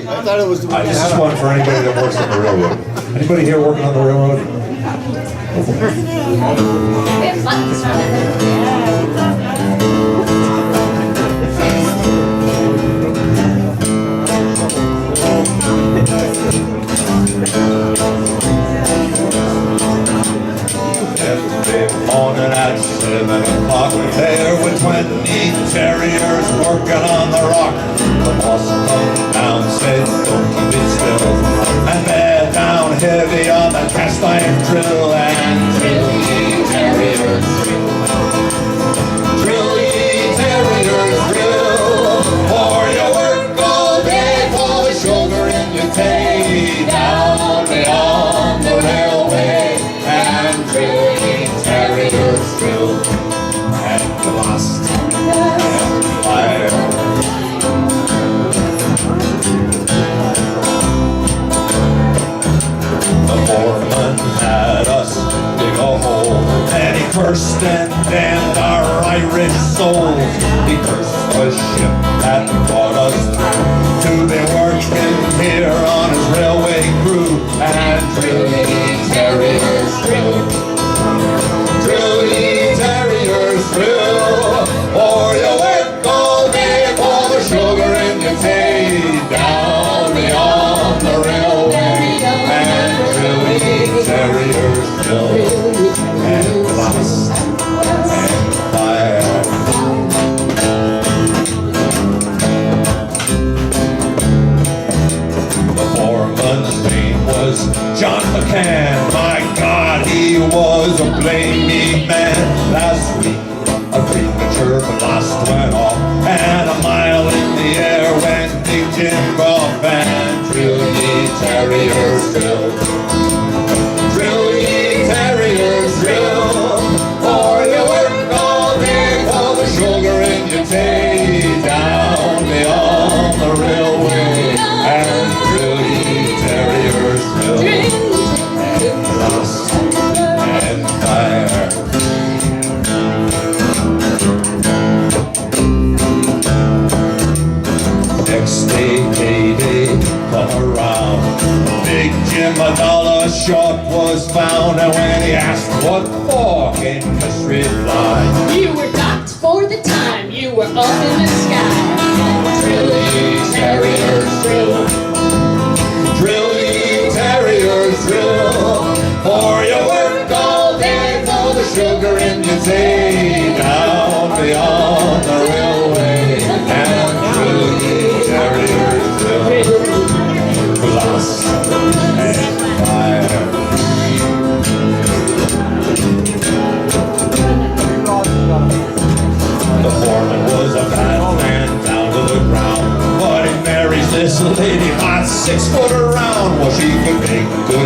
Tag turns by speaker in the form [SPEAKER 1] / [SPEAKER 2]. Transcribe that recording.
[SPEAKER 1] I thought it was.
[SPEAKER 2] This is one for anybody that works on the railroad. Anybody here working on the railroad?
[SPEAKER 3] We have buttons on it.
[SPEAKER 2] Every morning at 7 o'clock, there were 20 terriers working on the rock. The boss come down, said, don't keep it still, and bear down heavy on the cast iron drill. And drill ye terriers, drill ye terriers, drill, for you work all day for the sugar in your tay, down beyond the railway. And drill ye terriers, drill, and blast and fire. The foreman had us dig a hole, and he cursed and damned our Irish souls. He cursed the ship that brought us through to be working here on his railway crew. And drill ye terriers, drill, drill ye terriers, drill, for you work all day for the sugar in your tay, down beyond the railway. And drill ye terriers, drill, and blast and fire. The foreman's name was John McCann. My God, he was a blaming man. Last week, a premature blast went off, and a mile in the air went Big Jim Goff. And drill ye terriers, drill, drill ye terriers, drill, for you work all day for the sugar in your tay, down beyond the railway. And drill ye terriers, drill, and blast and fire. Next day, payday come around. Big Jim, a dollar short, was found, and when he asked what for, came this reply:
[SPEAKER 3] You were docked for the time you were up in the sky.
[SPEAKER 2] drill ye terriers, drill, drill ye terriers, drill, for you work all day for the sugar in your tay, down beyond the railway. And drill ye terriers, drill, blast and fire. The foreman was a bad man down to the ground, but he marries this lady about 6 foot around. Well, she could make good